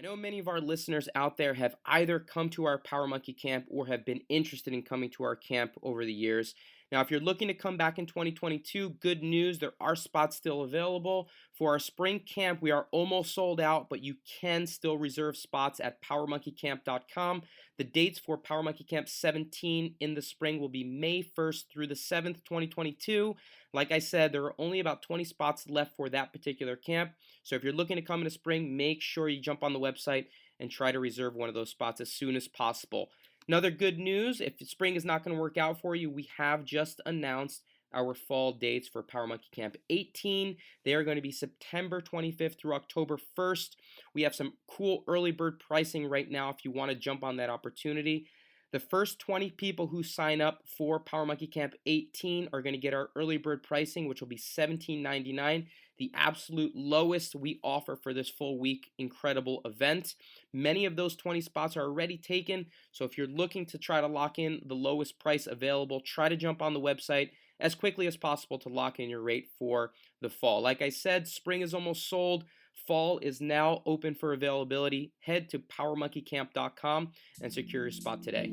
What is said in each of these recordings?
I know many of our listeners out there have either come to our Power Monkey camp or have been interested in coming to our camp over the years. Now, if you're looking to come back in 2022, good news, there are spots still available. For our spring camp, we are almost sold out, but you can still reserve spots at powermonkeycamp.com. The dates for Power Monkey Camp 17 in the spring will be May 1st through the 7th, 2022. Like I said, there are only about 20 spots left for that particular camp. So if you're looking to come in the spring, make sure you jump on the website and try to reserve one of those spots as soon as possible. Another good news, if spring is not going to work out for you, we have just announced our fall dates for Power Monkey Camp 18. They are going to be September 25th through October 1st. We have some cool early bird pricing right now if you want to jump on that opportunity. The first 20 people who sign up for Power Monkey Camp 18 are going to get our early bird pricing, which will be $17.99, the absolute lowest we offer for this full week incredible event. Many of those 20 spots are already taken, so if you're looking to try to lock in the lowest price available, try to jump on the website as quickly as possible to lock in your rate for the fall. Like I said, spring is almost sold. Fall is now open for availability. Head to powermonkeycamp.com and secure your spot today.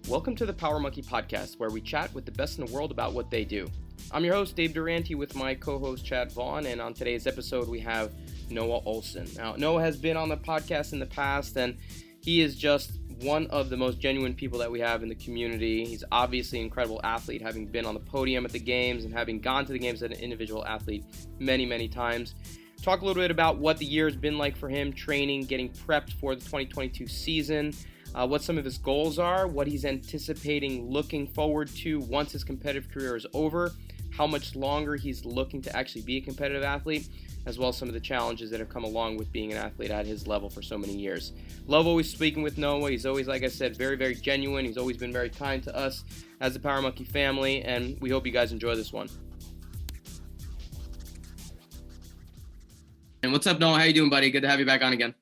Welcome to the Power Monkey Podcast, where we chat with the best in the world about what they do. I'm your host, Dave Durante, with my co-host, Chad Vaughn, and on today's episode, we have Noah Ohlsen. Now, Noah has been on the podcast in the past, and he is just one of the most genuine people that we have in the community. He's obviously an incredible athlete, having been on the podium at the games and having gone to the games as an individual athlete many, many times. Talk a little bit about what the year has been like for him, training, getting prepped for the 2022 season, what some of his goals are, what he's anticipating looking forward to once his competitive career is over, how much longer he's looking to actually be a competitive athlete, as well as some of the challenges that have come along with being an athlete at his level for so many years. Love always speaking with Noah. He's always, like I said, very, very genuine. He's always been very kind to us as the Power Monkey family, and we hope you guys enjoy this one. And what's up, Noah? How you doing, buddy? Good to have you back on again.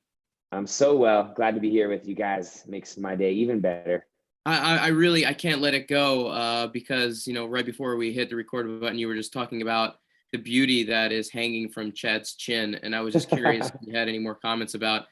I'm so well. Glad to be here with you guys. Makes my day even better. I can't let it go because, right before we hit the record button, you were just talking about the beauty that is hanging from Chad's chin. And I was just curious if you had any more comments about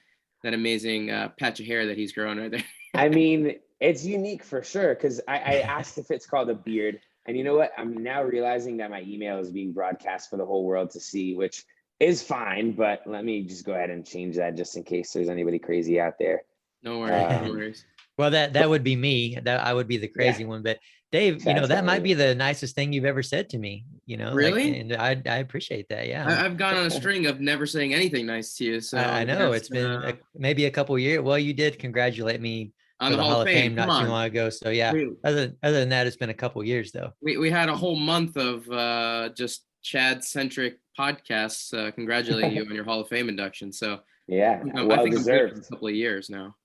that amazing patch of hair that he's growing right there. I mean, it's unique for sure, because I asked if it's called a beard. And you know what? I'm now realizing that my email is being broadcast for the whole world to see, which is fine. But let me just go ahead and change that just in case there's anybody crazy out there. No worries. No worries. Well, that would be me. That I would be the crazy one. But Dave, that might be the nicest thing you've ever said to me. Really? And I appreciate that. Yeah, I've gone on a string of never saying anything nice to you. So I know it's been maybe a couple years. Well, you did congratulate me on for the Hall of Fame not too long ago. So yeah, other than that, it's been a couple years though. We had a whole month of just Chad-centric podcasts congratulating you on your Hall of Fame induction. So yeah, I think deserved. I'm good for a couple of years now.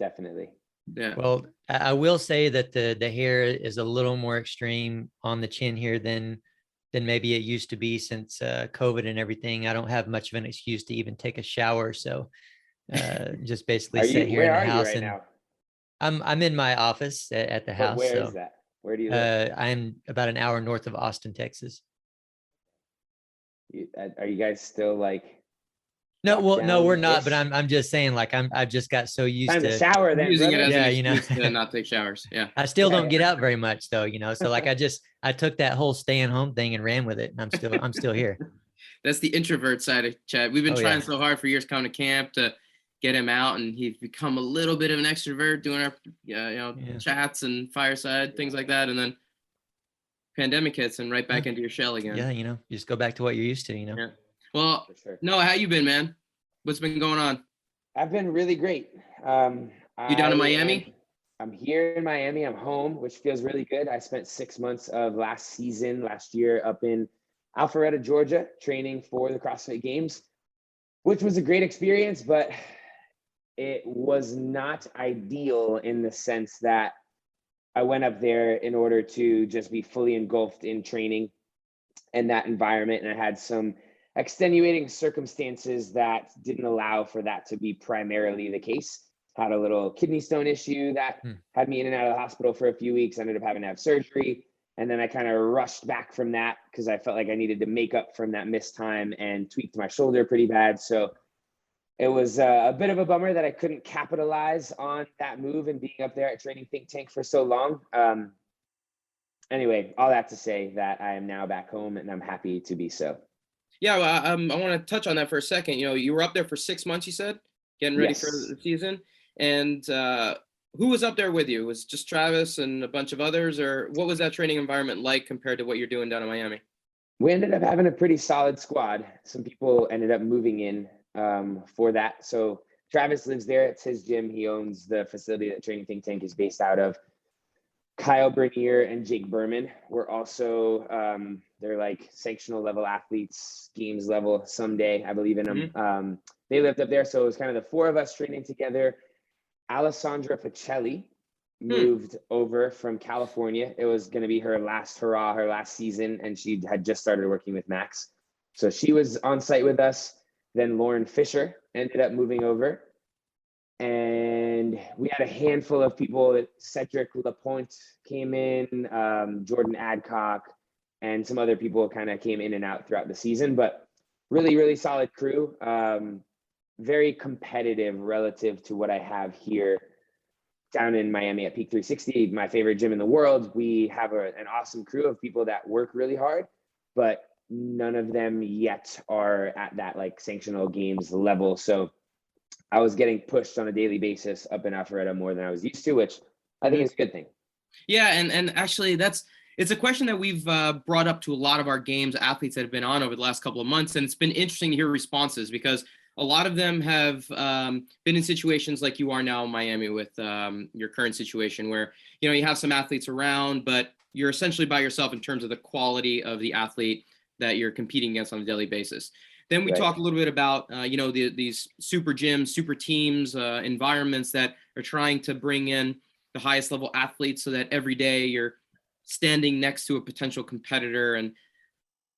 Definitely. Yeah. Well, I will say that the hair is a little more extreme on the chin here than maybe it used to be since COVID and everything. I don't have much of an excuse to even take a shower, so just basically sit here in the house. Where are you right now? I'm in my office at the house. Where is that? Where do you live? I'm about an hour north of Austin, Texas. Are you guys still like? No, well, no, we're not. But I'm just saying, like I've just got so used to shower. Then using it as an excuse to not take showers. Yeah. I still don't get out very much, though. So like I took that whole staying home thing and ran with it, and I'm still here. That's the introvert side of Chad. We've been trying so hard for years coming to camp to get him out, and he's become a little bit of an extrovert, doing our chats and fireside things like that, and then pandemic hits and right back into your shell again. Yeah, you just go back to what you're used to. Yeah. Well, sure. Noah, how you been, man? What's been going on? I've been really great. You down in Miami? I'm here in Miami. I'm home, which feels really good. I spent 6 months of last year up in Alpharetta, Georgia, training for the CrossFit Games, which was a great experience, but it was not ideal in the sense that I went up there in order to just be fully engulfed in training and that environment. And I had some extenuating circumstances that didn't allow for that to be primarily the case. Had a little kidney stone issue that had me in and out of the hospital for a few weeks. Ended up having to have surgery. And then I kind of rushed back from that because I felt like I needed to make up from that missed time and tweaked my shoulder pretty bad. So it was a bit of a bummer that I couldn't capitalize on that move and being up there at Training Think Tank for so long. Anyway, all that to say that I am now back home and I'm happy to be so. Yeah, well, I want to touch on that for a second. You were up there for 6 months, you said, getting ready for Yes. the season. And who was up there with you? Was it just Travis and a bunch of others, or what was that training environment like compared to what you're doing down in Miami? We ended up having a pretty solid squad. Some people ended up moving in for that. So Travis lives there. It's his gym. He owns the facility that Training Think Tank is based out of. Kyle Bernier and Jake Berman were also, they're like sanctional level athletes, games level someday. I believe in them. Mm-hmm. They lived up there. So it was kind of the four of us training together. Alessandra Pacelli moved over from California. It was going to be her last hurrah, her last season, and she had just started working with Max. So she was on site with us. Then Lauren Fisher ended up moving over. And we had a handful of people. Cedric Lapointe came in, Jordan Adcock, and some other people kind of came in and out throughout the season. But really, really solid crew. Very competitive relative to what I have here down in Miami at Peak 360, my favorite gym in the world. We have an awesome crew of people that work really hard, but none of them yet are at that like sanctional games level. So I was getting pushed on a daily basis up in Alpharetta more than I was used to, which I think is a good thing. Yeah, and actually it's a question that we've brought up to a lot of our games athletes that have been on over the last couple of months, and it's been interesting to hear responses because a lot of them have been in situations like you are now in Miami with your current situation where, you have some athletes around, but you're essentially by yourself in terms of the quality of the athlete that you're competing against on a daily basis. Then we talk a little bit about, these super gyms, super teams, environments that are trying to bring in the highest level athletes so that every day you're standing next to a potential competitor and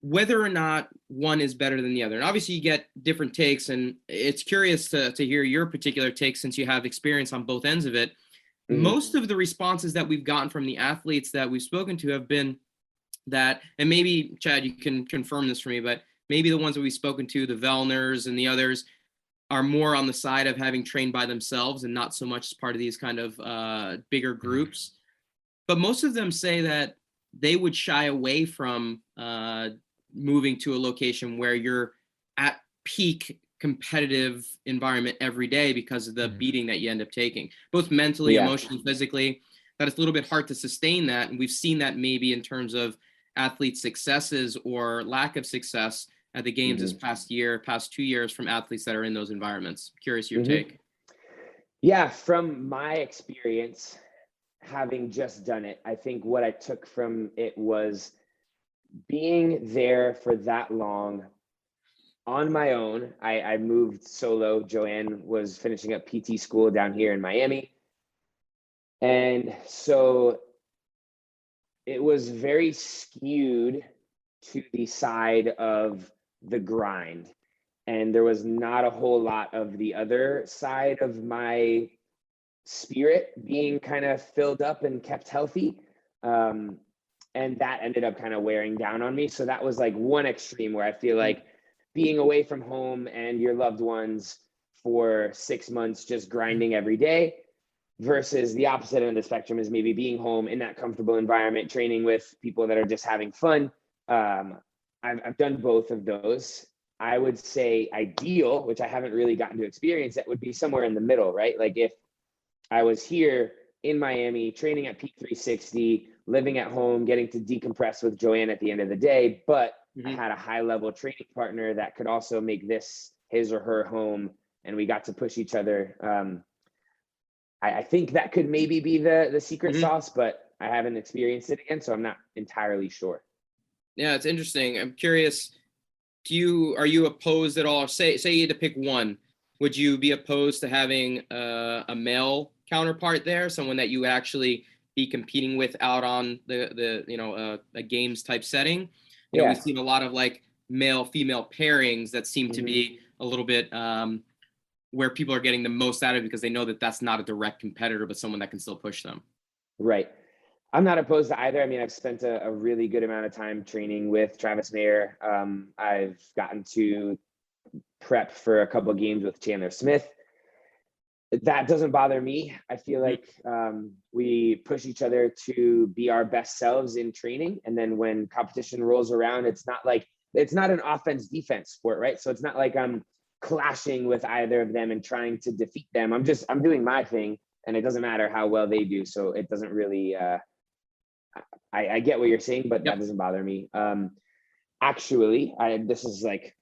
whether or not one is better than the other. And obviously you get different takes, and it's curious to hear your particular take since you have experience on both ends of it. Mm-hmm. Most of the responses that we've gotten from the athletes that we've spoken to have been that, and maybe Chad, you can confirm this for me, but maybe the ones that we've spoken to, the Vellners and the others, are more on the side of having trained by themselves and not so much as part of these kind of bigger groups. But most of them say that they would shy away from moving to a location where you're at peak competitive environment every day because of the beating that you end up taking, both mentally, emotionally, physically. That it's a little bit hard to sustain that. And we've seen that maybe in terms of athlete successes or lack of success at the games this past 2 years from athletes that are in those environments. Curious your take. Yeah, from my experience, having just done it, I think what I took from it was being there for that long on my own. I moved solo. Joanne was finishing up PT school down here in Miami. And so it was very skewed to the side of the grind. And there was not a whole lot of the other side of my spirit being kind of filled up and kept healthy. And that ended up kind of wearing down on me. So that was like one extreme where I feel like being away from home and your loved ones for 6 months, just grinding every day, versus the opposite end of the spectrum is maybe being home in that comfortable environment, training with people that are just having fun. I've done both of those. I would say ideal, which I haven't really gotten to experience, that would be somewhere in the middle, right? Like if I was here in Miami, training at Peak 360, living at home, getting to decompress with Joanne at the end of the day, but I had a high level training partner that could also make this his or her home, and we got to push each other. I think that could maybe be the secret sauce, but I haven't experienced it again, so I'm not entirely sure. Yeah, it's interesting. I'm curious, are you opposed at all? Say you had to pick one. Would you be opposed to having a male counterpart there, someone that you would actually be competing with out on a games type setting? We've seen a lot of like male-female pairings that seem to be a little bit where people are getting the most out of it because they know that that's not a direct competitor, but someone that can still push them. Right. I'm not opposed to either. I mean, I've spent a really good amount of time training with Travis Mayer. I've gotten to prep for a couple of games with Chandler Smith. That doesn't bother me. I feel like we push each other to be our best selves in training. And then when competition rolls around, it's not an offense defense sport, right? So it's not like I'm clashing with either of them and trying to defeat them. I'm doing my thing, and it doesn't matter how well they do. So it doesn't really, I get what you're saying, but that doesn't bother me. Actually, this is like,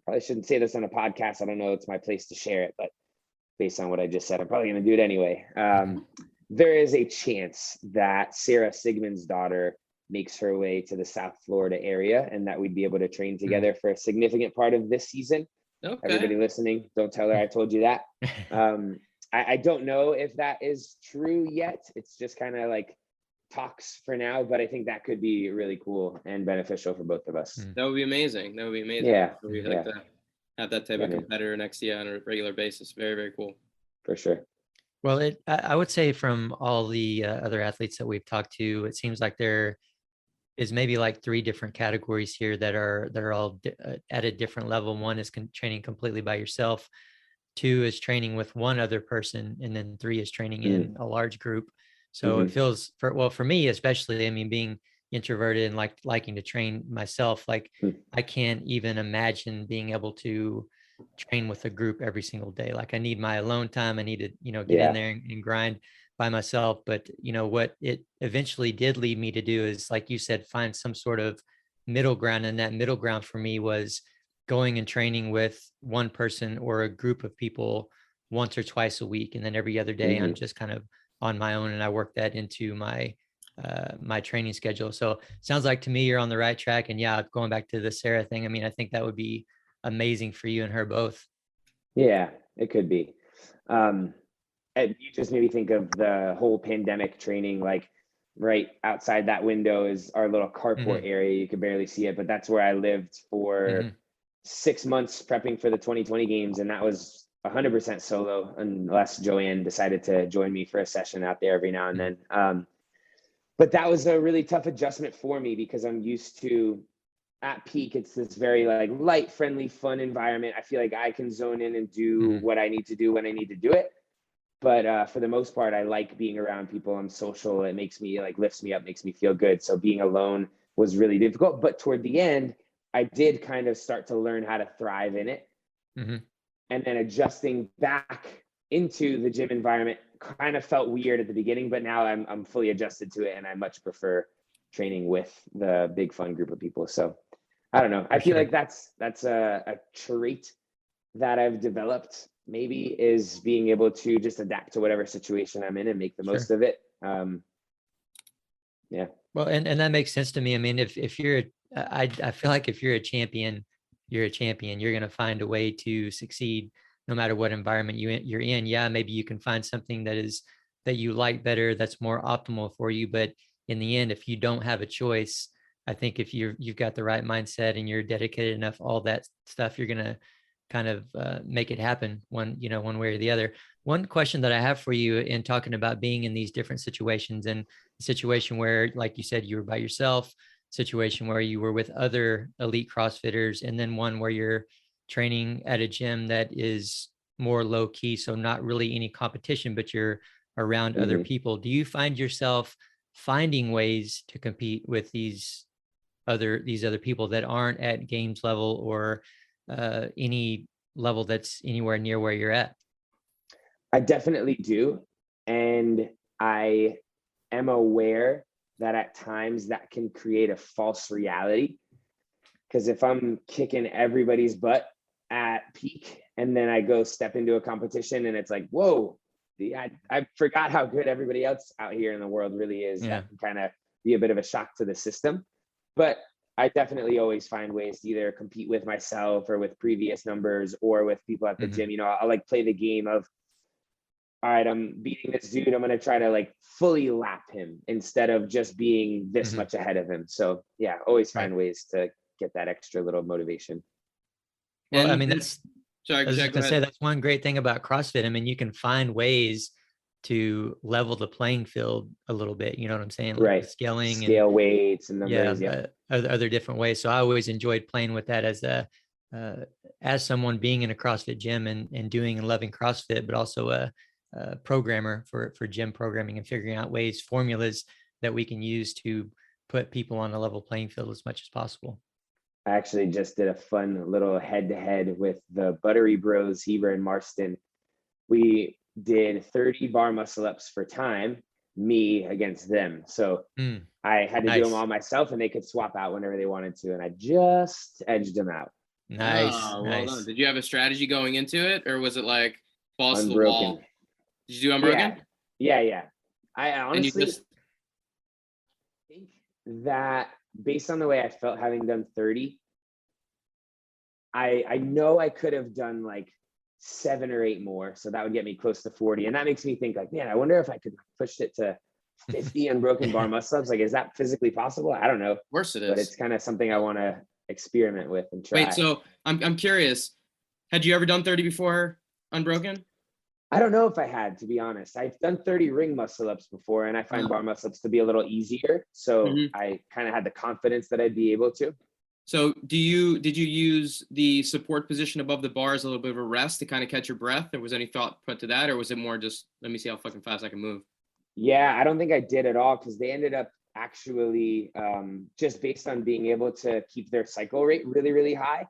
probably shouldn't say this on a podcast. I don't know, it's my place to share it, but based on what I just said, I'm probably going to do it anyway. There is a chance that Sarah Sigmund's daughter makes her way to the South Florida area, and that we'd be able to train together for a significant part of this season. Okay. Everybody listening, don't tell her I told you that. I don't know if that is true yet. It's just kind of like talks for now, but I think that could be really cool and beneficial for both of us. That would be amazing. Yeah. We like to have that type of competitor next to you on a regular basis. Very, very cool. For sure. Well, I would say from all the other athletes that we've talked to, it seems like there is maybe like 3 different categories here that are all at a different level. One is training completely by yourself. 2 is training with one other person, and then 3 is training in a large group. So it feels for me, especially, I mean, being introverted and liking to train myself, like I can't even imagine being able to train with a group every single day. Like I need my alone time. I need to, get in there and grind by myself. But what it eventually did lead me to do is, like you said, find some sort of middle ground. And that middle ground for me was going and training with one person or a group of people once or twice a week. And then every other day I'm just kind of on my own, and I work that into my my training schedule. So sounds like to me you're on the right track. And yeah, going back to the Sarah thing, I mean, I think that would be amazing for you and her both. Yeah, it could be. And you just made me think of the whole pandemic training, like right outside that window is our little carport area. You could barely see it, but that's where I lived for 6 months prepping for the 2020 games. And that was 100% solo, unless Joanne decided to join me for a session out there every now and then. But that was a really tough adjustment for me because I'm used to, at peak, it's this very like light, friendly, fun environment. I feel like I can zone in and do what I need to do when I need to do it. But for the most part, I like being around people. I'm social. It makes me lifts me up, makes me feel good. So being alone was really difficult. But toward the end, I did kind of start to learn how to thrive in it. And then adjusting back into the gym environment kind of felt weird at the beginning, but now I'm fully adjusted to it, and I much prefer training with the big fun group of people. So I don't know. I feel like that's a trait that I've developed, maybe, is being able to just adapt to whatever situation I'm in and make the most of it. Yeah. Well, and that makes sense to me. I mean, if you're, I feel like if you're a champion, you're a champion. You're going to find a way to succeed no matter what environment you're in. Yeah, maybe you can find something that you like better, that's more optimal for you. But in the end, if you don't have a choice, I think if you've got the right mindset and you're dedicated enough, all that stuff, you're going to kind of make it happen one way or the other. One question that I have for you in talking about being in these different situations, and a situation where, like you said, you were by yourself, situation where you were with other elite CrossFitters, and then one where you're training at a gym that is more low key, so not really any competition, but you're around other people. Do you find yourself finding ways to compete with these other people that aren't at games level or any level that's anywhere near where you're at? I definitely do. And I am aware that at times that can create a false reality. Because if I'm kicking everybody's butt at peak and then I go step into a competition and it's like, whoa, I forgot how good everybody else out here in the world really is. Yeah. That can kind of be a bit of a shock to the system. But I definitely always find ways to either compete with myself or with previous numbers or with people at the gym. I'll like play the game of, all right, I'm beating this dude, I'm going to try to like fully lap him instead of just being this much ahead of him. So yeah, always find ways to get that extra little motivation. Well, And I mean, I was just going to say, that's one great thing about CrossFit. I mean, you can find ways to level the playing field a little bit. You know what I'm saying? Like Right. the scaling and Scale weights and numbers. Yeah. other different ways. So I always enjoyed playing with that as someone being in a CrossFit gym and doing and loving CrossFit, but also a programmer for gym programming and figuring out ways, formulas that we can use to put people on a level playing field as much as possible. I actually just did a fun little head-to-head with the Buttery Bros, Heber and Marston. We did 30 bar muscle ups for time, me against them. So I had to do them all myself, and they could swap out whenever they wanted to. And I just edged them out. Nice. Well done. Did you have a strategy going into it, or was it like balls to the Unbroken. wall? Did you do Unbroken? Yeah. I honestly think that based on the way I felt having done 30, I know I could have done like 7 or 8 more. So that would get me close to 40. And that makes me think like, man, I wonder if I could push it to 50 unbroken bar muscle ups. Like, is that physically possible? I don't know. Of course it is. But it's kind of something I want to experiment with and try. Wait, so I'm curious. Had you ever done 30 before Unbroken? I don't know if I had, to be honest. I've done 30 ring muscle ups before, and I find bar muscle ups to be a little easier. So I kind of had the confidence that I'd be able to. So did you use the support position above the bar as a little bit of a rest to kind of catch your breath? Or was any thought put to that? Or was it more just, let me see how fucking fast I can move? Yeah, I don't think I did at all, because they ended up actually just based on being able to keep their cycle rate really, really high.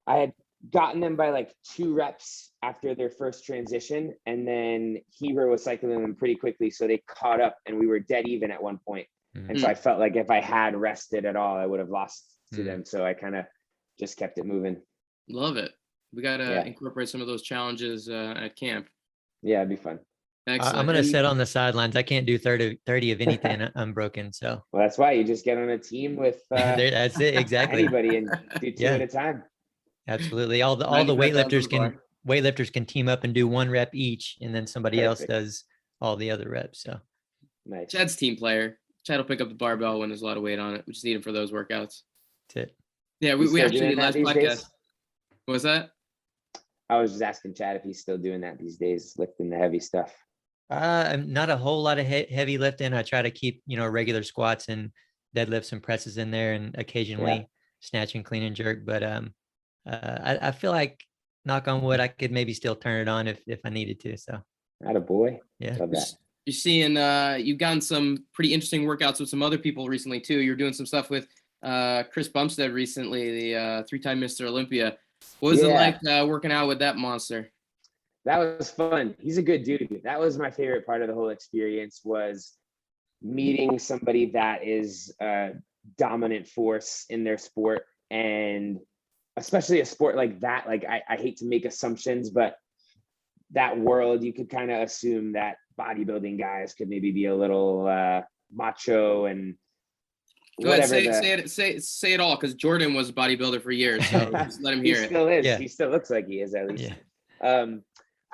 I had gotten them by like 2 reps after their first transition, and then Heber was cycling them pretty quickly, so they caught up and we were dead even at one point. And so I felt like if I had rested at all, I would have lost to them. So I kind of just kept it moving. Love it. We got to incorporate some of those challenges at camp. Yeah, it'd be fun. Excellent. I'm going to sit on the sidelines. I can't do 30 of anything unbroken. So well, that's why you just get on a team with that's it. Exactly. Anybody and do 2 at a time. Absolutely. All the weightlifters can team up and do 1 rep each, and then somebody else does all the other reps. So nice. Chad's team player. Chad will pick up the barbell when there's a lot of weight on it. We just need him for those workouts. That's it. Yeah, we actually did last podcast. Days? What was that? I was just asking Chad if he's still doing that these days, lifting the heavy stuff. Not a whole lot of heavy lifting. I try to keep, regular squats and deadlifts and presses in there, and occasionally snatch and clean and jerk. But I feel like, knock on wood, I could maybe still turn it on if I needed to. So attaboy. Yeah. Love that. You're seeing you've gotten some pretty interesting workouts with some other people recently too. You're doing some stuff with Chris Bumstead recently, the 3-time Mr. Olympia. What was it like working out with that monster? That was fun. He's a good dude. That was my favorite part of the whole experience, was meeting somebody that is a dominant force in their sport, and especially a sport like that. Like I hate to make assumptions, but that world, you could kind of assume that bodybuilding guys could maybe be a little macho and whatever. Go ahead, say it all, because Jordan was a bodybuilder for years, so just let him hear it. He still is. Yeah. He still looks like he is, at least. Yeah.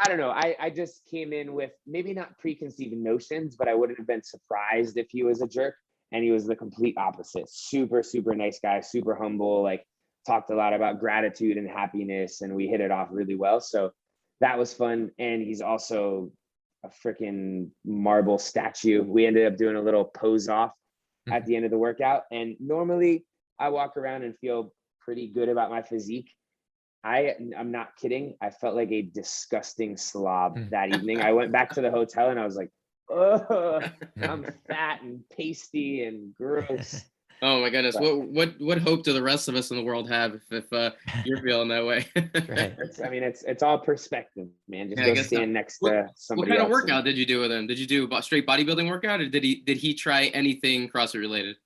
I don't know. I just came in with maybe not preconceived notions, but I wouldn't have been surprised if he was a jerk. And he was the complete opposite. Super, super nice guy, super humble, like talked a lot about gratitude and happiness, and we hit it off really well. So that was fun. And he's also a freaking marble statue. We ended up doing a little pose off at the end of the workout. And normally I walk around and feel pretty good about my physique. I'm not kidding. I felt like a disgusting slob that evening. I went back to the hotel and I was like, oh, I'm fat and pasty and gross. Oh my goodness. But what hope do the rest of us in the world have if you're feeling that way? Right. It's all perspective, man. Just go stand next to somebody. What kind of workout did you do with him? Did you do a straight bodybuilding workout, or did he try anything CrossFit related?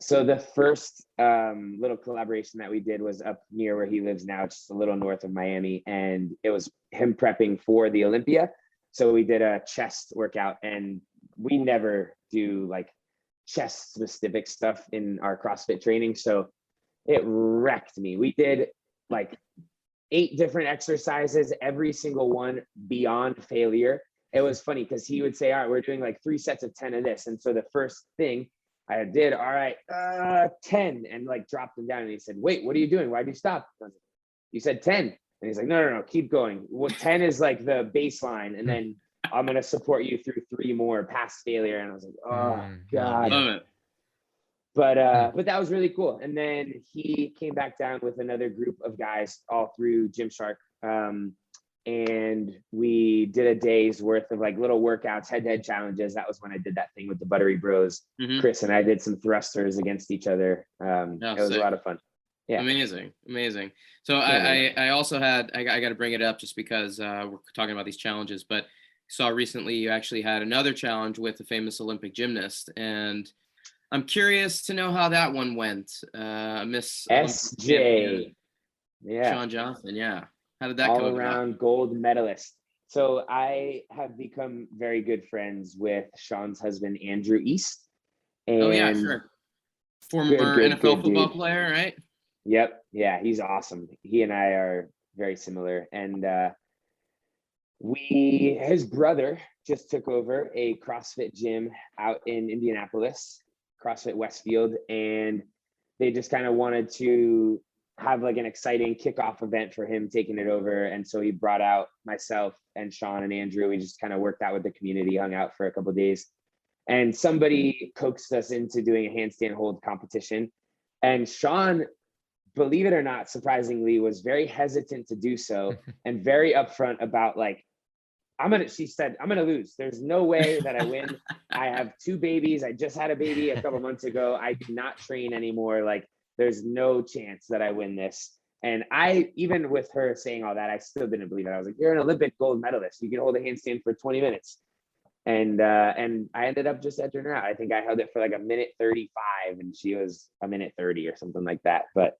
So the first little collaboration that we did was up near where he lives now, just a little north of Miami. And it was him prepping for the Olympia. So we did a chest workout, and we never do like chest specific stuff in our CrossFit training. So it wrecked me. We did like 8 different exercises, every single one beyond failure. It was funny because he would say, all right, we're doing like 3 sets of 10 of this. And so the first thing I did, all right, 10, and like dropped them down. And he said, wait, what are you doing? Why'd you stop? You said 10. And he's like, no, keep going. Well, 10 is like the baseline. And then I'm going to support you through 3 more past failure. And I was like, oh God. Love it. But that was really cool. And then he came back down with another group of guys all through Gymshark. And we did a day's worth of like little workouts, head-to-head challenges. That was when I did that thing with the Buttery Bros. Chris and I did some thrusters against each other. It was a lot of fun. Yeah. Amazing. So I also had, I got to bring it up just because we're talking about these challenges, but saw recently you actually had another challenge with a famous Olympic gymnast, and I'm curious to know how that one went. Miss SJ. Yeah. Shawn Johnson. Yeah. How did that all come about? around gold medalist. So I have become very good friends with Shawn's husband, Andrew East. And oh yeah, sure. Former NFL football player, right? Yep. Yeah, he's awesome. He and I are very similar. And his brother just took over a CrossFit gym out in Indianapolis, CrossFit Westfield, and they just kind of wanted to have like an exciting kickoff event for him taking it over. And so he brought out myself and Shawn and Andrew. We just kind of worked out with the community, hung out for a couple of days, and somebody coaxed us into doing a handstand hold competition. And Shawn, believe it or not, surprisingly, was very hesitant to do so and very upfront about like, she said, I'm going to lose. There's no way that I win. I have 2 babies. I just had a baby a couple months ago. I do not train anymore. Like, there's no chance that I win this. And I, even with her saying all that, I still didn't believe it. I was like, you're an Olympic gold medalist. You can hold a handstand for 20 minutes. And I ended up just edging her out. I think I held it for like 1:35 and she was 1:30 or something like that. But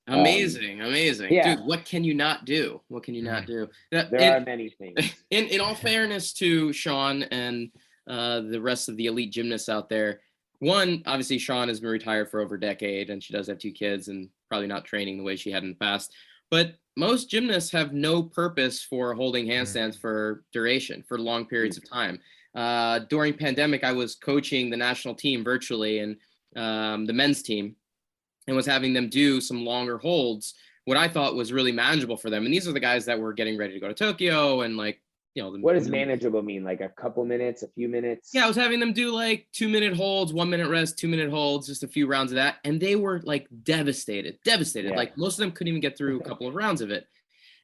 amazing. Yeah. Dude, what can you not do? There are many things. In all fairness to Shawn and the rest of the elite gymnasts out there, one, obviously Shawn has been retired for over a decade and she does have 2 kids and probably not training the way she had in the past. But most gymnasts have no purpose for holding handstands for duration, for long periods of time. During pandemic, I was coaching the national team virtually and the men's team, and was having them do some longer holds, what I thought was really manageable for them. And these are the guys that were getting ready to go to Tokyo and like, you know, what does manageable mean? Like a couple minutes, a few minutes? Yeah, I was having them do like 2-minute holds, 1-minute rest, 2-minute holds, just a few rounds of that. And they were like devastated. Yeah. Like most of them couldn't even get through a couple of rounds of it.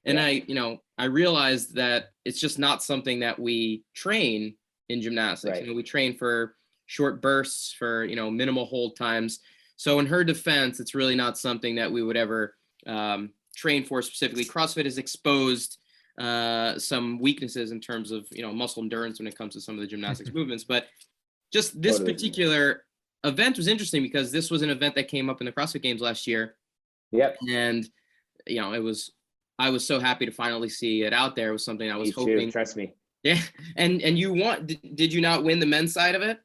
And I realized that it's just not something that we train in gymnastics. Right. You know, we train for short bursts, for, you know, minimal hold times. So in her defense, it's really not something that we would ever train for specifically. CrossFit has exposed some weaknesses in terms of, you know, muscle endurance when it comes to some of the gymnastics movements. But just this particular event was interesting because this was an event that came up in the CrossFit Games last year. Yep. And, you know, I was so happy to finally see it out there. It was something I was hoping. Trust me. Yeah. And you won. Did you not win the men's side of it?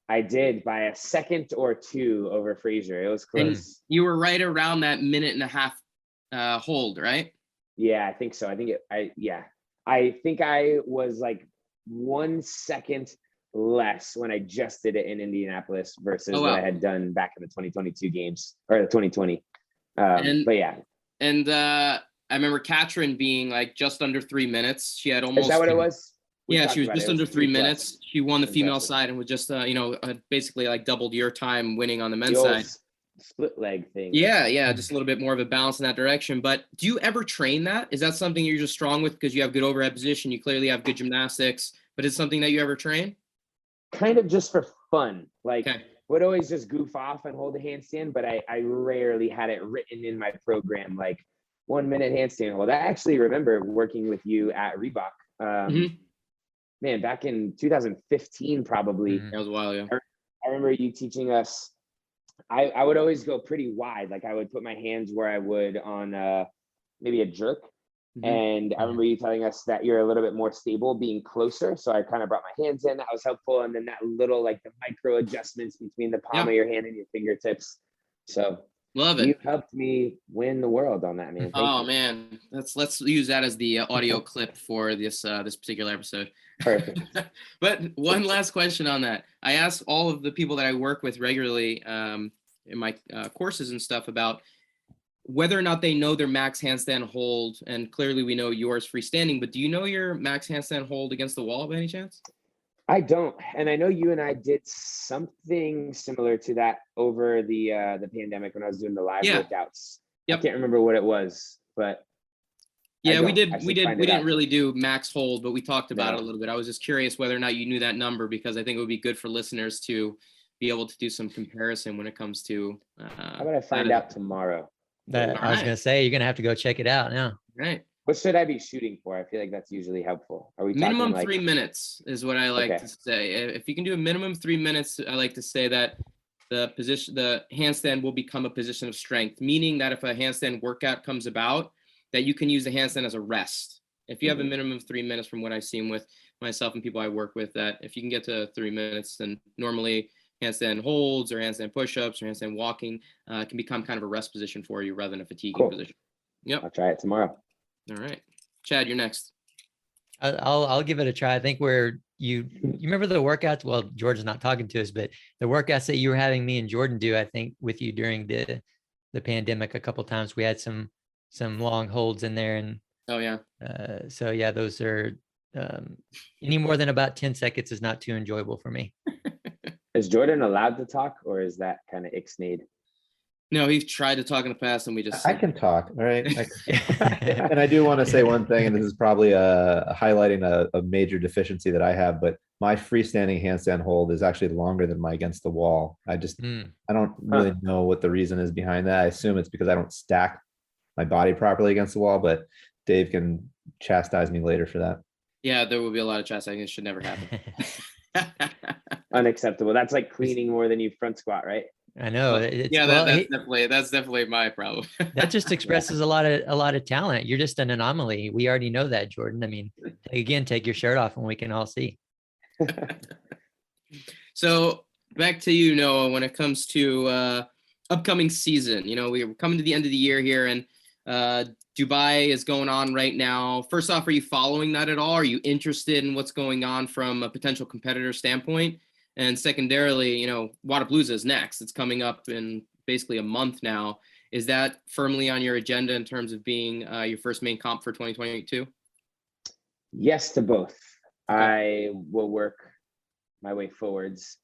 I did by a second or 2 over Fraser. It was close. And you were right around that 1.5-minute hold, right? Yeah, I think so. I think I was like 1 second less when I just did it in Indianapolis versus what I had done back in the 2022 games or the 2020. But yeah. And I remember Katrin being like just under 3 minutes. She had almost. Is that what it was? Yeah, she was just under 3 minutes. She won the female side and was just, basically like doubled your time winning on the men's side. Split leg thing. Yeah, just a little bit more of a balance in that direction. But do you ever train that? Is that something you're just strong with because you have good overhead position? You clearly have good gymnastics, but it's something that you ever train? Kind of just for fun. Like, would always just goof off and hold a handstand, but I rarely had it written in my program, like 1 minute handstand hold. I actually remember working with you at Reebok. Man, back in 2015, probably. That was a while ago. I remember you teaching us. I would always go pretty wide. Like I would put my hands where I would on maybe a jerk. And I remember you telling us that you're a little bit more stable being closer. So I kind of brought my hands in. That was helpful. And then that little, like the micro adjustments between the palm of your hand and your fingertips. So love it. You helped me win the world on that, man. Thank you. Man, let's use that as the audio clip for this particular episode. Perfect. But one last question on that. I ask all of the people that I work with regularly in my courses and stuff about whether or not they know their max handstand hold, and clearly we know yours freestanding, but do you know your max handstand hold against the wall by any chance? I don't, and I know you and I did something similar to that over the pandemic when I was doing the live Yeah. workouts. Yep. I can't remember what it was, but yeah, we I didn't really do max hold, but we talked about it a No. little bit. I was just curious whether or not you knew that number, because I think it would be good for listeners to be able to do some comparison when it comes to How about I find out tomorrow? That I was gonna say, you're gonna have to go check it out now. Right. What should I be shooting for? I feel like that's usually helpful. Are we Minimum talking like 3 minutes is what I like Okay. to say. If you can do a minimum 3 minutes, I like to say that the handstand will become a position of strength, meaning that if a handstand workout comes about, that you can use the handstand as a rest. If you have a minimum of 3 minutes, from what I've seen with myself and people I work with, that if you can get to 3 minutes, then normally handstand holds or handstand push-ups or handstand walking can become kind of a rest position for you rather than a fatiguing Cool. position. Yep. I'll try it tomorrow. All right. Chad, you're next. I'll give it a try. I think you remember the workouts. Well, Jordan's not talking to us, but the workouts that you were having me and Jordan do, I think with you during the pandemic, a couple times we had some long holds in there, and Oh yeah. so yeah, those are any more than about 10 seconds is not too enjoyable for me. Is Jordan allowed to talk, or is that kind of ixnayed? No, he's tried to talk in the past, and we just. I can talk, all right. And I do want to say one thing, and this is probably highlighting a major deficiency that I have, but my freestanding handstand hold is actually longer than my against the wall. I don't really know what the reason is behind that. I assume it's because I don't stack my body properly against the wall, but Dave can chastise me later for that. Yeah, there will be a lot of chastising. It should never happen. Unacceptable. That's like cleaning more than you front squat, right? I know. Yeah, that's definitely my problem. That just expresses a lot of talent. You're just an anomaly. We already know that, Jordan. I mean, again, take your shirt off and we can all see. So back to you, Noah, when it comes to upcoming season, we're coming to the end of the year here, and Dubai is going on right now. First off, are you following that at all? Are you interested in what's going on from a potential competitor standpoint? And secondarily, Wodapalooza is next. It's coming up in basically a month now. Is that firmly on your agenda in terms of being your first main comp for 2022? Yes to both. Okay. I will work my way forwards.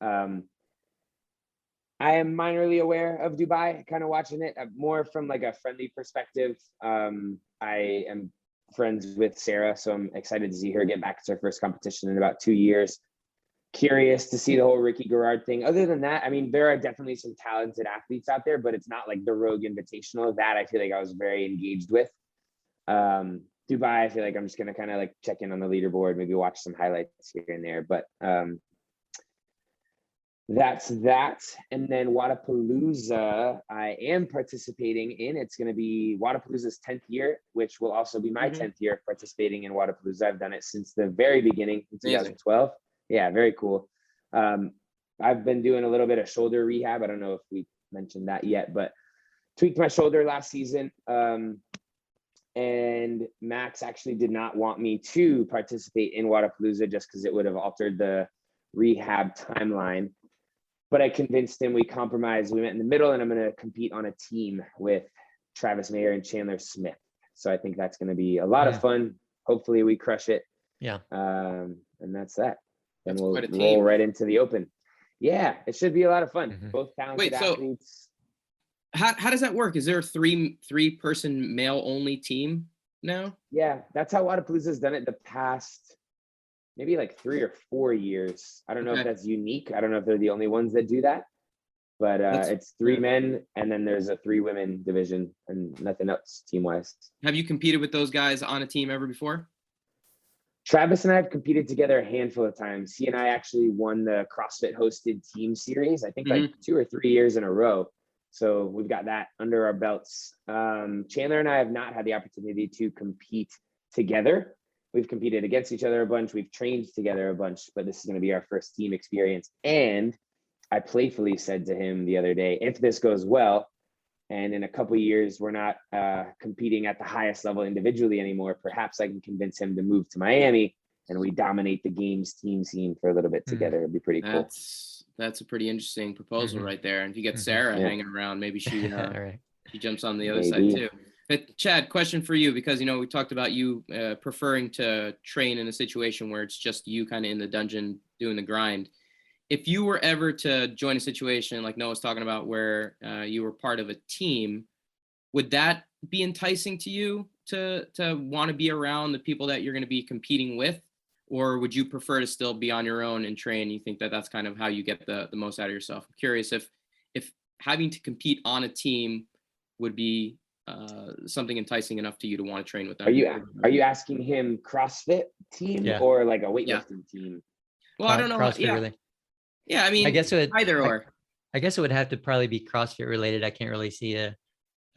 I am minorly aware of Dubai, kind of watching it more from like a friendly perspective. I am friends with Sarah, so I'm excited to see her get back to her first competition in about 2 years. Curious to see the whole Ricky Garrard thing. Other than that, I mean, there are definitely some talented athletes out there, but it's not like the Rogue Invitational. That I feel like I was very engaged with. Dubai, I feel like I'm just gonna kind of like check in on the leaderboard, maybe watch some highlights here and there. But that's that. And then Wodapalooza, I am participating in. It's going to be Wodapalooza's 10th year, which will also be my 10th year participating in Wodapalooza. I've done it since the very beginning in 2012. Yeah, very cool. I've been doing a little bit of shoulder rehab. I don't know if we mentioned that yet, but tweaked my shoulder last season. And Max actually did not want me to participate in Wodapalooza just because it would have altered the rehab timeline. But I convinced him, we compromised, we met in the middle, and I'm going to compete on a team with Travis Mayer and Chandler Smith. So I think that's going to be a lot of fun. Hopefully we crush it. Yeah. And that's that. Then we'll quite a roll team. right into the open. Yeah, it should be a lot of fun. Both talented athletes. How does that work? Is there a three-person male-only team now? Yeah, that's how Wodapalooza's done it the past maybe like 3 or 4 years. I don't know if that's unique. I don't know if they're the only ones that do that, but it's 3 men, and then there's a 3 women division, and nothing else team-wise. Have you competed with those guys on a team ever before? Travis and I have competed together a handful of times. He and I actually won the CrossFit hosted team series, I think like 2 or 3 years in a row. So we've got that under our belts. Chandler and I have not had the opportunity to compete together. We've competed against each other a bunch. We've trained together a bunch, but this is going to be our first team experience. And I playfully said to him the other day, if this goes well, and in a couple of years, we're not competing at the highest level individually anymore, perhaps I can convince him to move to Miami and we dominate the games team scene for a little bit together. It'd be pretty cool. That's a pretty interesting proposal right there. And if you get Sarah hanging around, maybe she All right. He jumps on the other Maybe. side too. But Chad, question for you, because, you know, we talked about you preferring to train in a situation where it's just you kind of in the dungeon doing the grind. If you were ever to join a situation like Noah's talking about where you were part of a team, would that be enticing to you to want to be around the people that you're going to be competing with? Or would you prefer to still be on your own and train? You think that that's kind of how you get the most out of yourself? I'm curious if having to compete on a team would be something enticing enough to you to want to train with them. Are you asking him CrossFit team or like a weightlifting team? Well, I don't know. CrossFit related. Yeah, I mean, I guess either or. I guess it would have to probably be CrossFit related. I can't really see a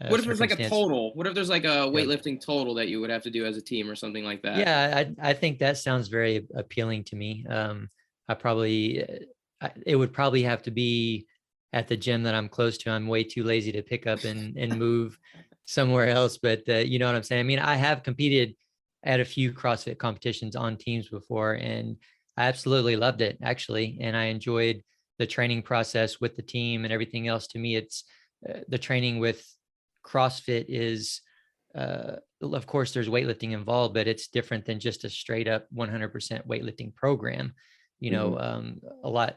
what if there's like a total? What if there's like a weightlifting total that you would have to do as a team or something like that? Yeah, I think that sounds very appealing to me. It would probably have to be at the gym that I'm close to. I'm way too lazy to pick up and move somewhere else. But you know what I'm saying? I mean, I have competed at a few CrossFit competitions on teams before, and I absolutely loved it, actually. And I enjoyed the training process with the team and everything else. To me, it's the training with CrossFit is, of course, there's weightlifting involved, but it's different than just a straight up 100% weightlifting program. You know, a lot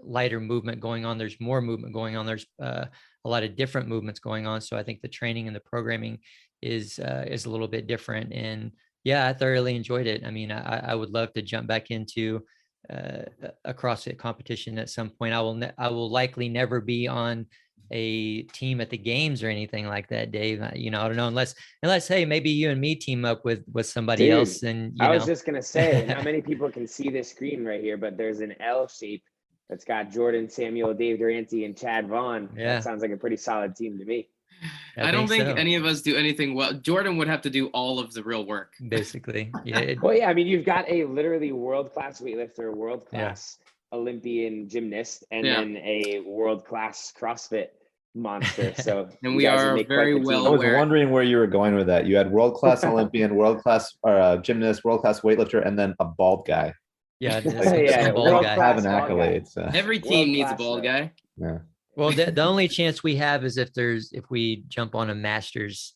lighter movement going on. There's more movement going on. There's a lot of different movements going on. So I think the training and the programming is a little bit different. And yeah, I thoroughly enjoyed it. I mean, I would love to jump back into a CrossFit competition at some point. I will likely never be on a team at the games or anything like that, Dave. You know, I don't know, unless hey, maybe you and me team up with somebody else. And I was just gonna say, not many people can see this screen right here, but there's an L shape that's got Jordan, Samuel, Dave Durante, and Chad Vaughn. Yeah. That sounds like a pretty solid team to me. I don't think any of us do anything well. Jordan would have to do all of the real work. Basically. Yeah. Well, yeah, I mean, you've got a literally world-class weightlifter, world-class Olympian gymnast, and then a world-class CrossFit monster. So and we are very well aware. I was wondering where you were going with that. You had world-class Olympian, world-class gymnast, world-class weightlifter, and then a bald guy. Yeah, yeah, bald guy. Have an accolade. So. Every team needs a bald guy. Yeah. Well, the only chance we have is if we jump on a Masters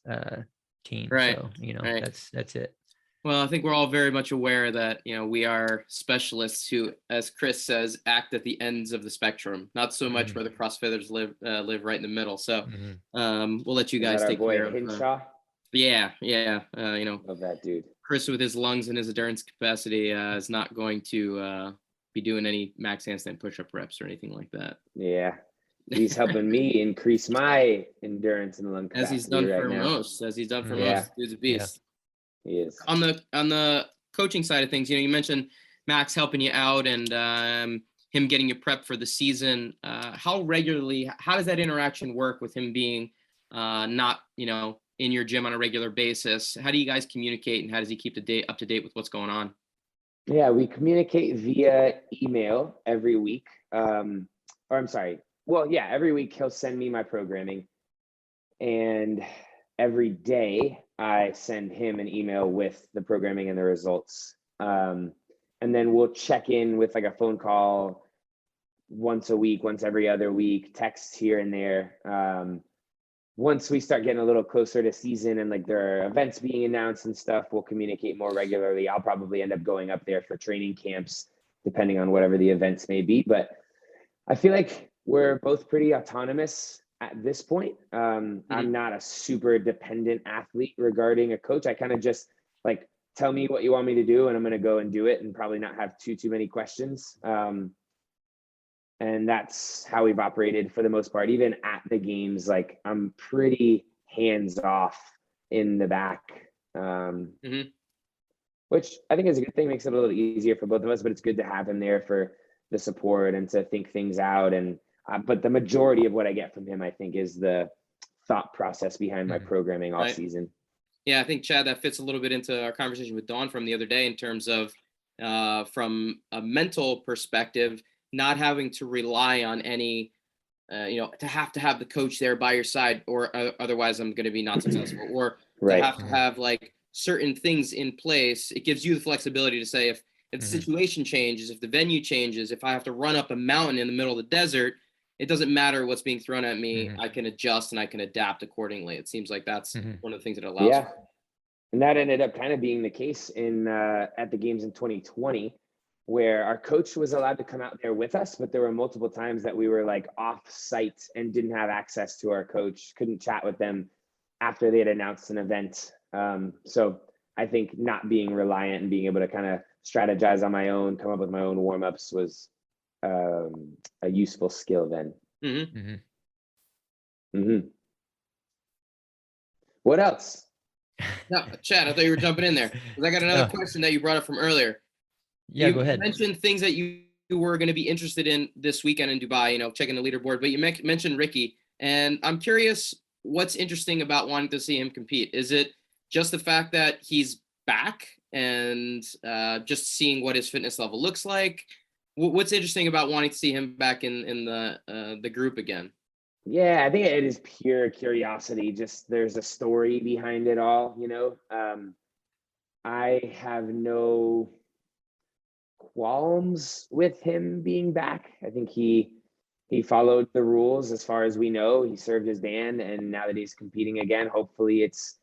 team. Right. So, you know, that's it. Well, I think we're all very much aware that, you know, we are specialists who, as Chris says, act at the ends of the spectrum. Not so much where the CrossFitters live right in the middle. So we'll let you guys take care of Hinshaw? Yeah. You know, Love that dude. Chris with his lungs and his endurance capacity is not going to be doing any max handstand push-up reps or anything like that. Yeah. He's helping me increase my endurance and lung capacity. As he's done for most. Dude's a beast. Yeah, he is. On the coaching side of things, you know, you mentioned Max helping you out and him getting you prepped for the season. How does that interaction work with him being not, you know, in your gym on a regular basis? How do you guys communicate, and how does he keep up to date with what's going on? Yeah, we communicate via email every week. Every week he'll send me my programming, and every day I send him an email with the programming and the results. And then we'll check in with like a phone call once a week, once every other week, texts here and there. Once we start getting a little closer to season and like there are events being announced and stuff, we'll communicate more regularly. I'll probably end up going up there for training camps, depending on whatever the events may be. But I feel like we're both pretty autonomous at this point. I'm not a super dependent athlete regarding a coach. I kind of just like, tell me what you want me to do and I'm going to go and do it and probably not have too many questions. And that's how we've operated for the most part. Even at the games, like I'm pretty hands off in the back, which I think is a good thing. Makes it a little easier for both of us, but it's good to have him there for the support and to think things out. And but the majority of what I get from him, I think, is the thought process behind my programming all season. Yeah, I think, Chad, that fits a little bit into our conversation with Dawn from the other day in terms of from a mental perspective, not having to rely on any, to have the coach there by your side, or otherwise I'm going to be not successful, or to have like certain things in place. It gives you the flexibility to say if the situation changes, if the venue changes, if I have to run up a mountain in the middle of the desert, it doesn't matter what's being thrown at me. Mhm. I can adjust and I can adapt accordingly. It seems like that's Mhm. one of the things that it allows Yeah. for. And that ended up kind of being the case in at the games in 2020, where our coach was allowed to come out there with us, but there were multiple times that we were like off site and didn't have access to our coach, couldn't chat with them after they had announced an event. So I think not being reliant and being able to kind of strategize on my own, come up with my own warm-ups was a useful skill then. Mhm. Mhm. Mm-hmm. What else? No, Chad, I thought you were jumping in there because I got another No. question that you brought up from earlier. Yeah, You go ahead. mentioned things that you were going to be interested in this weekend in Dubai, checking the leaderboard, but you mentioned Ricky, and I'm curious what's interesting about wanting to see him compete. Is it just the fact that he's back and just seeing what his fitness level looks like? What's interesting about wanting to see him back in the group again? Yeah, I think it is pure curiosity. Just there's a story behind it all, I have no qualms with him being back. I think he followed the rules as far as we know. He served his ban, and now that he's competing again, hopefully it's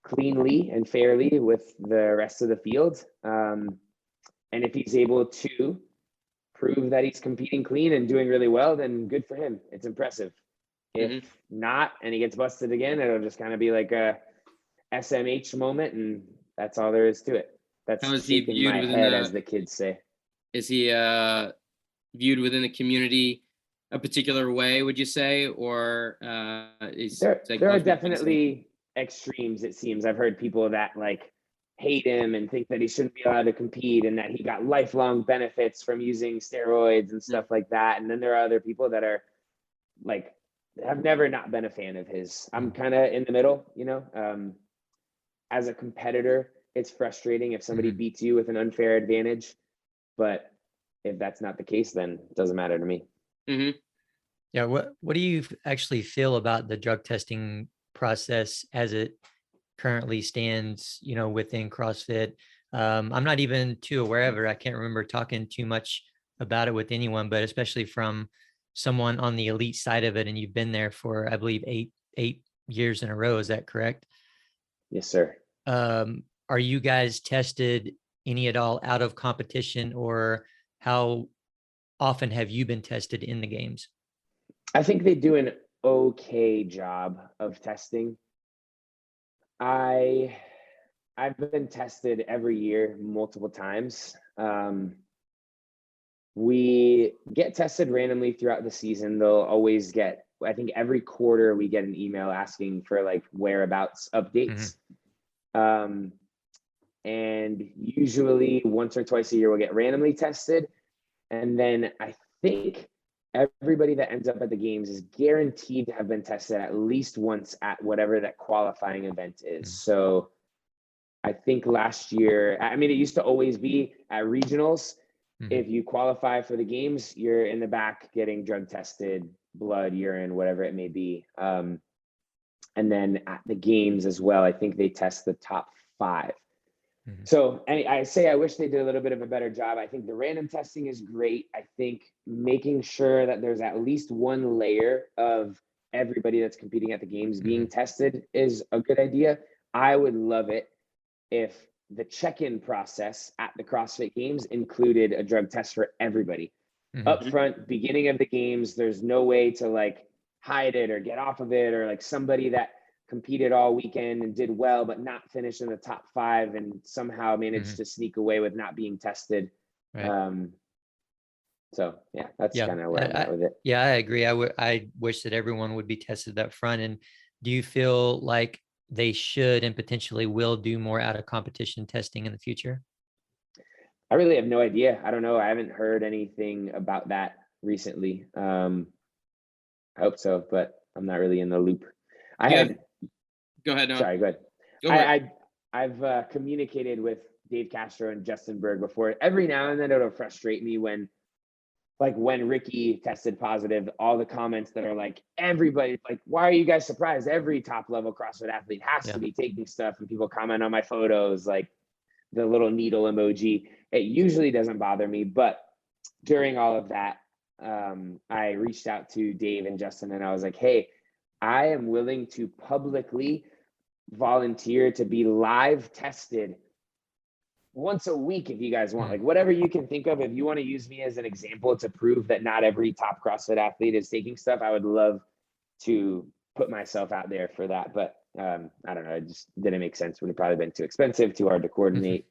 cleanly and fairly with the rest of the field. And if he's able to prove that he's competing clean and doing really well, then good for him. It's impressive. If not, and he gets busted again, it'll just kind of be like a SMH moment, and that's all there is to it. That's How is he shaking viewed my within head, as the kids say. Is he viewed within the community a particular way, would you say, or is There like are most people kind of say- definitely extremes, it seems. I've heard people that like hate him and think that he shouldn't be allowed to compete and that he got lifelong benefits from using steroids and stuff like that. And then there are other people that are like, have never not been a fan of his. I'm kind of in the middle, as a competitor, it's frustrating if somebody beats you with an unfair advantage, but if that's not the case, then it doesn't matter to me. Mhm. Yeah, what do you actually feel about the drug testing process as it currently stands, within CrossFit? I'm not even too aware of it. I can't remember talking too much about it with anyone, but especially from someone on the elite side of it, and you've been there for, I believe, eight years in a row. Is that correct? Yes, sir. Are you guys tested any at all out of competition, or how often have you been tested in the games? I think they do an okay job of testing. I've been tested every year multiple times. We get tested randomly throughout the season. They'll always get, I think every quarter we get an email asking for like whereabouts updates. And usually once or twice a year we'll get randomly tested. And then I think everybody that ends up at the games is guaranteed to have been tested at least once at whatever that qualifying event is. So I think last year, I mean, it used to always be at regionals. If you qualify for the games, you're in the back getting drug tested, blood, urine, whatever it may be. And then at the games as well, I think they test the top 5. So I say I wish they did a little bit of a better job. I think the random testing is great. I think making sure that there's at least one layer of everybody that's competing at the games being tested is a good idea. I would love it if the check-in process at the CrossFit Games included a drug test for everybody. Up front, beginning of the games, there's no way to like hide it or get off of it, or like somebody that competed all weekend and did well, but not finish in the top 5 and somehow managed to sneak away with not being tested. Right. So yeah, that's kind of where I'm at with it. Yeah, I agree. I wish that everyone would be tested up front. And do you feel like they should and potentially will do more out of competition testing in the future? I really have no idea. I don't know. I haven't heard anything about that recently. I hope so, but I'm not really in the loop. Go ahead, Noah. Sorry, go ahead. Go ahead. I've communicated with Dave Castro and Justin Berg before. Every now and then it'll frustrate me when Ricky tested positive, all the comments that are like, everybody, like, why are you guys surprised? Every top level CrossFit athlete has to be taking stuff, and people comment on my photos, like the little needle emoji. It usually doesn't bother me, but during all of that, I reached out to Dave and Justin and I was like, hey, I am willing to publicly volunteer to be live tested once a week if you guys want, like whatever you can think of. If you want to use me as an example to prove that not every top CrossFit athlete is taking stuff, I would love to put myself out there for that. But I don't know, it just didn't make sense. Would have probably been too expensive, too hard to coordinate.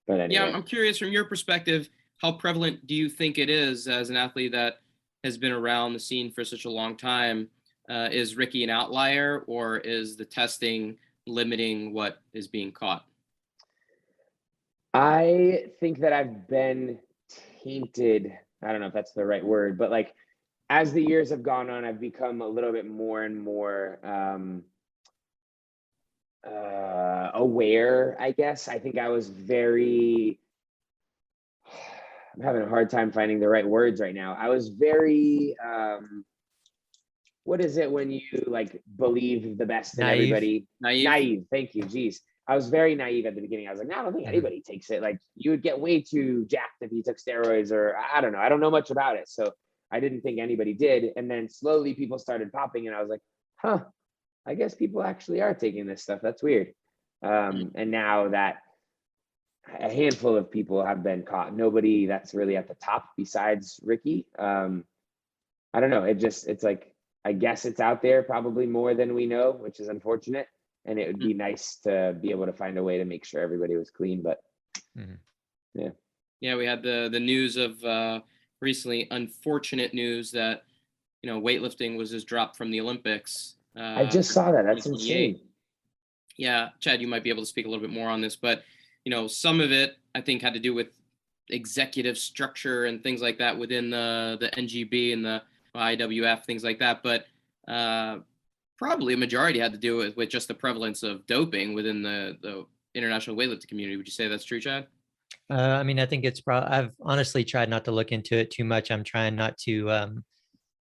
But anyway. Yeah, I'm curious from your perspective, how prevalent do you think it is as an athlete that has been around the scene for such a long time? Is Ricky an outlier, or is the testing limiting what is being caught? I think that I've been tainted. I don't know if that's the right word, but like as the years have gone on, I've become a little bit more and more aware, I guess. I think I was very, I'm having a hard time finding the right words right now. I was very, what is it when you like believe the best in everybody? Naive. Thank you. Geez. I was very naive at the beginning. I was like, no, I don't think anybody takes it. Like you would get way too jacked if you took steroids, or I don't know. I don't know much about it. So I didn't think anybody did. And then slowly people started popping and I was like, huh, I guess people actually are taking this stuff. That's weird. And now that a handful of people have been caught, nobody that's really at the top besides Ricky. I don't know. It's like, I guess it's out there probably more than we know, which is unfortunate. And it would be nice to be able to find a way to make sure everybody was clean, but yeah, we had the news of recently, unfortunate news that, you know, weightlifting was just dropped from the Olympics. I just saw that. That's insane. Yeah, Chad, you might be able to speak a little bit more on this, but you know, some of it I think had to do with executive structure and things like that within the NGB and the IWF, things like that. But probably a majority had to do with just the prevalence of doping within the international weightlifting community. Would you say that's true, Chad? I mean, I think it's I've honestly tried not to look into it too much. I'm trying not to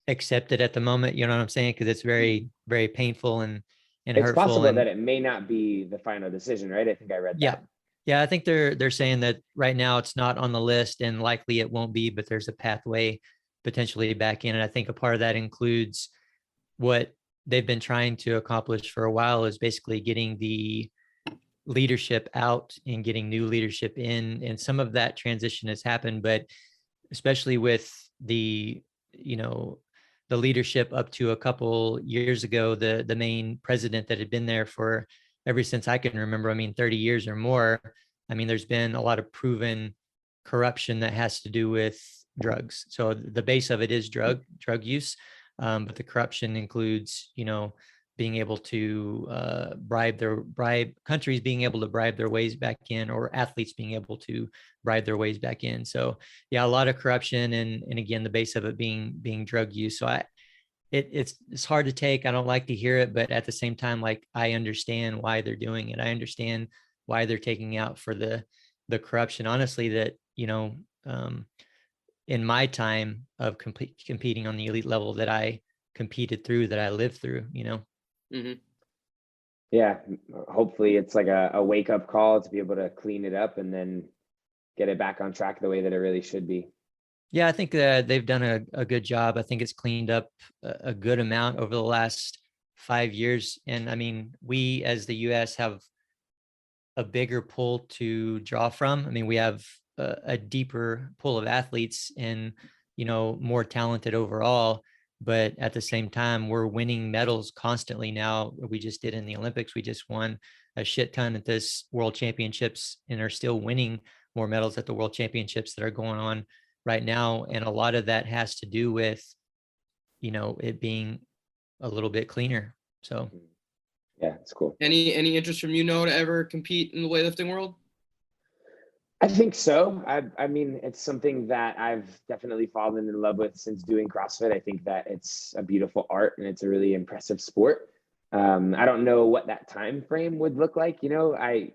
accept it at the moment. You know what I'm saying? Because it's very, very painful and it's hurtful. Possible that it may not be the final decision, right? I think I read that. Yeah, I think they're saying that right now it's not on the list and likely it won't be, but there's a pathway potentially back in. And I think a part of that includes what they've been trying to accomplish for a while is basically getting the leadership out and getting new leadership in. And some of that transition has happened, but especially with the, you know, the leadership up to a couple years ago, the main president that had been there for ever since I can remember, I mean, 30 years or more. I mean, there's been a lot of proven corruption that has to do with drugs. So the base of it is drug use. But the corruption includes, you know, being able to bribe countries being able to bribe their ways back in, or athletes being able to bribe their ways back in. So yeah, a lot of corruption, and again, the base of it being drug use. So it's hard to take. I don't like to hear it, but at the same time, like I understand why they're doing it. I understand why they're taking out for the corruption. Honestly, that, you know, in my time of competing on the elite level that I competed through, that I lived through, you know? Mm-hmm. Yeah. Hopefully it's like a wake up call to be able to clean it up and then get it back on track the way that it really should be. Yeah, I think that they've done a good job. I think it's cleaned up a good amount over the last 5 years. And I mean, we as the US have a bigger pool to draw from. I mean, we have a deeper pool of athletes and, you know, more talented overall. But at the same time, we're winning medals constantly now. We just did in the Olympics. We just won a shit ton at this World Championships and are still winning more medals at the World Championships that are going on right now. And a lot of that has to do with, you know, it being a little bit cleaner. So yeah, it's cool. Any interest from you, Noah, to ever compete in the weightlifting world? I think so. I mean, it's something that I've definitely fallen in love with since doing CrossFit. I think that it's a beautiful art and it's a really impressive sport. I don't know what that time frame would look like. You know, I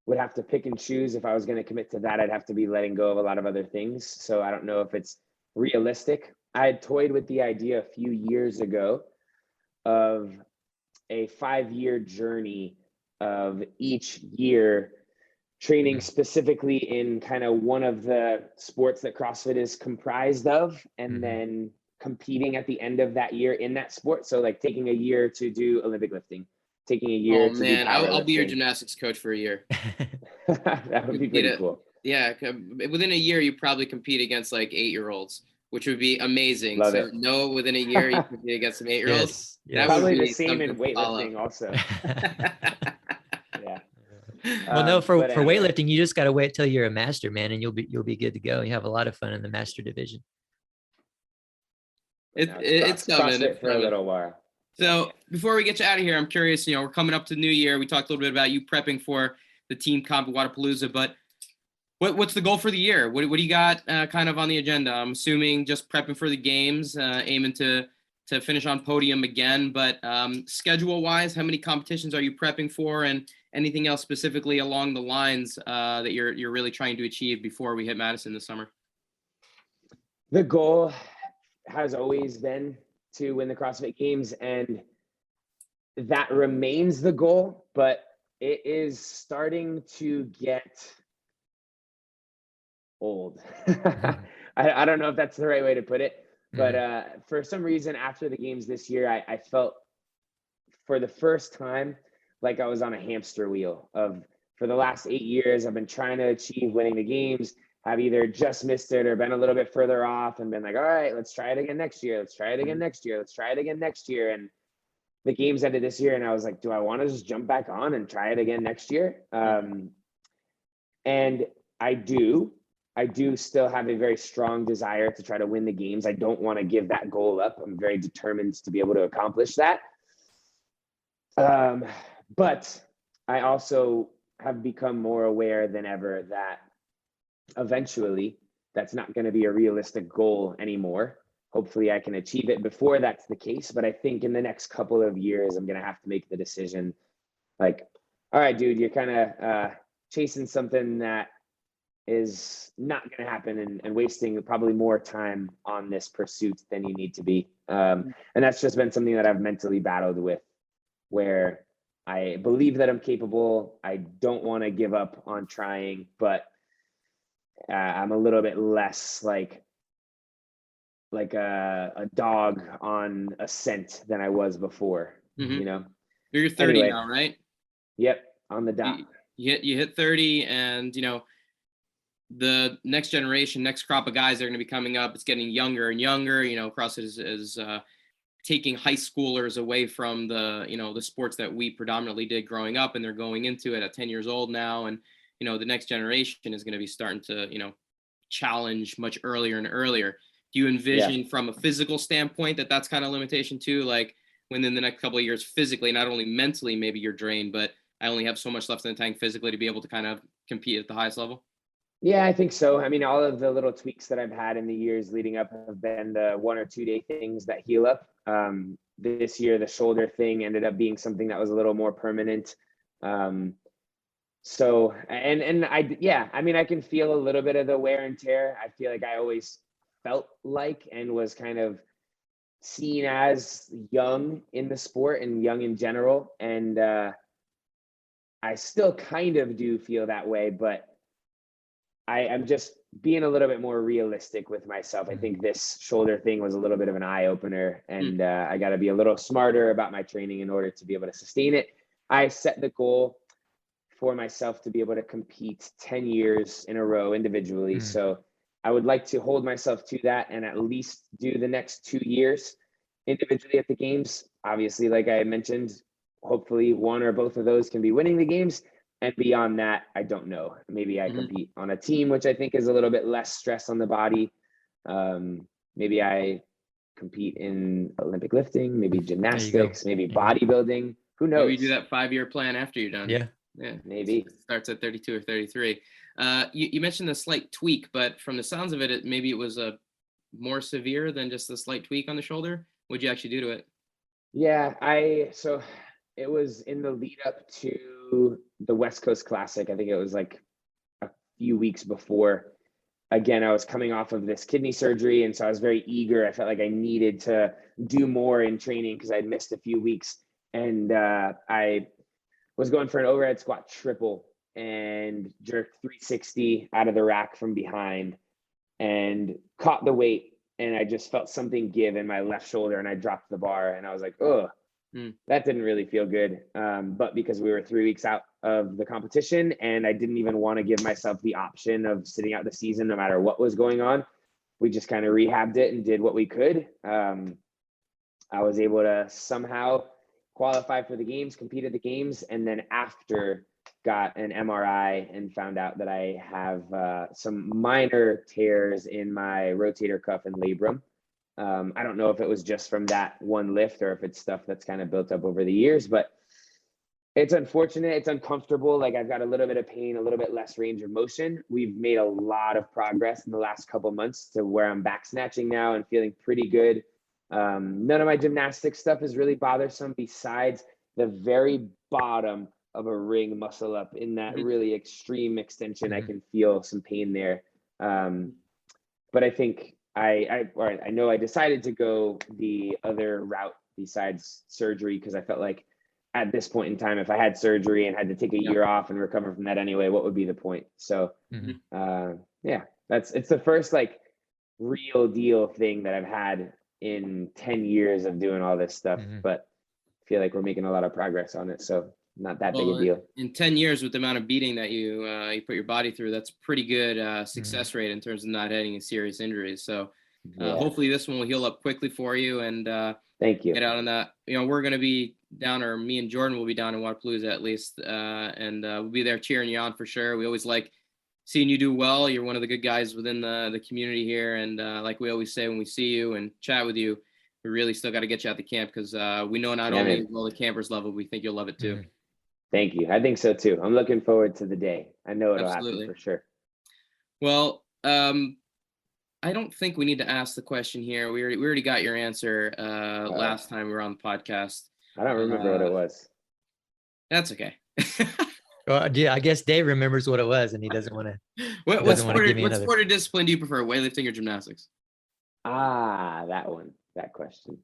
would have to pick and choose. If I was going to commit to that, I'd have to be letting go of a lot of other things. So I don't know if it's realistic. I had toyed with the idea a few years ago of a 5-year journey of each year training specifically in kind of one of the sports that CrossFit is comprised of, and then competing at the end of that year in that sport. So like taking a year to do Olympic lifting, taking a year to do powerlifting. I'll be your gymnastics coach for a year. That would be pretty cool. Yeah, within a year you probably compete against like 8-year-olds, which would be amazing. Love so it. no, within a year you compete against some 8-year-olds. Yes. Probably the same in weightlifting also. Yeah. Well, no, for anyway. weightlifting, you just got to wait till you're a master, man, and you'll be good to go. You have a lot of fun in the master division. It's coming. CrossFit for a little while. So before we get you out of here, I'm curious, we're coming up to the new year. We talked a little bit about you prepping for the team comp at Wodapalooza, but what's the goal for the year? What do you got kind of on the agenda? I'm assuming just prepping for the games, aiming to finish on podium again, but schedule wise, how many competitions are you prepping for, and anything else specifically along the lines that you're really trying to achieve before we hit Madison this summer? The goal has always been to win the CrossFit Games, and that remains the goal, but it is starting to get old. I don't know if that's the right way to put it, but for some reason after the games this year, I felt for the first time like I was on a hamster wheel of, for the last 8 years, I've been trying to achieve winning the games, have either just missed it or been a little bit further off and been like, all right, let's try it again next year. Let's try it again next year. Let's try it again next year. And the games ended this year and I was like, do I want to just jump back on and try it again next year? And I do still have a very strong desire to try to win the games. I don't want to give that goal up. I'm very determined to be able to accomplish that. But I also have become more aware than ever that eventually that's not going to be a realistic goal anymore. Hopefully I can achieve it before that's the case. But I think in the next couple of years, I'm going to have to make the decision like, all right, dude, you're kind of chasing something that is not going to happen and wasting probably more time on this pursuit than you need to be. And that's just been something that I've mentally battled with, where I believe that I'm capable. I don't want to give up on trying, but I'm a little bit less like a dog on a scent than I was before, You're 30 anyway, now, right? Yep. On the dot. You hit 30 and, the next generation, next crop of guys that are going to be coming up, it's getting younger and younger. CrossFit is taking high schoolers away from the sports that we predominantly did growing up, and they're going into it at 10 years old now. And, the next generation is going to be starting to, challenge much earlier and earlier. Do you envision from a physical standpoint that's kind of limitation too? Like within the next couple of years, physically, not only mentally, maybe you're drained, but I only have so much left in the tank physically to be able to kind of compete at the highest level? Yeah, I think so. I mean, all of the little tweaks that I've had in the years leading up have been the 1 or 2 day things that heal up. This year, the shoulder thing ended up being something that was a little more permanent. So, I can feel a little bit of the wear and tear. I feel like I always felt like and was kind of seen as young in the sport and young in general. And I still kind of do feel that way, but I'm just being a little bit more realistic with myself. I think this shoulder thing was a little bit of an eye opener, and I got to be a little smarter about my training in order to be able to sustain it. I set the goal for myself to be able to compete 10 years in a row individually. So I would like to hold myself to that and at least do the next 2 years individually at the games. Obviously, like I mentioned, hopefully one or both of those can be winning the games. And beyond that, I don't know. Maybe I compete on a team, which I think is a little bit less stress on the body. Maybe I compete in Olympic lifting, maybe gymnastics, maybe bodybuilding. Who knows? Maybe you do that 5-year plan after you're done. Yeah, maybe. It starts at 32 or 33. You mentioned a slight tweak, but from the sounds of it, maybe it was a more severe than just a slight tweak on the shoulder. What'd you actually do to it? Yeah, so it was in the lead up to the West Coast Classic. I think it was like a few weeks before. Again, I was coming off of this kidney surgery, and so I was very eager. I felt like I needed to do more in training because I'd missed a few weeks. And I was going for an overhead squat triple and jerked 360 out of the rack from behind and caught the weight. And I just felt something give in my left shoulder and I dropped the bar and I was like, oh, that didn't really feel good. But because we were 3 weeks out of the competition and I didn't even want to give myself the option of sitting out the season, no matter what was going on, we just kind of rehabbed it and did what we could. I was able to somehow qualify for the games, compete at the games, and then after got an MRI and found out that I have some minor tears in my rotator cuff and labrum. I don't know if it was just from that one lift or if it's stuff that's kind of built up over the years, but it's unfortunate. It's uncomfortable. Like I've got a little bit of pain, a little bit less range of motion. We've made a lot of progress in the last couple of months to where I'm back snatching now and feeling pretty good. None of my gymnastics stuff is really bothersome besides the very bottom of a ring muscle up in that really extreme extension. I can feel some pain there. But I think I know I decided to go the other route besides surgery because I felt like at this point in time, if I had surgery and had to take a year off and recover from that anyway, what would be the point? So yeah, it's the first like real deal thing that I've had in 10 years of doing all this stuff, but I feel like we're making a lot of progress on it. So not that big a deal. In 10 years with the amount of beating that you put your body through, that's pretty good success rate in terms of not having any serious injuries. So hopefully this one will heal up quickly for you and thank you. Get out on that. We're going to be down, or me and Jordan will be down in Wodapalooza at least, and we'll be there cheering you on for sure. We always like seeing you do well. You're one of the good guys within the community here, and like we always say when we see you and chat with you, we really still got to get you out the camp because we know not only will the campers love it, we think you'll love it too. Thank you. I think so too. I'm looking forward to the day. I know it'll happen for sure. Well, I don't think we need to ask the question here. We already got your answer last time we were on the podcast. I don't remember what it was. That's okay. Well, yeah, I guess Dave remembers what it was, and he doesn't want to. What sport or discipline do you prefer, weightlifting or gymnastics? That question.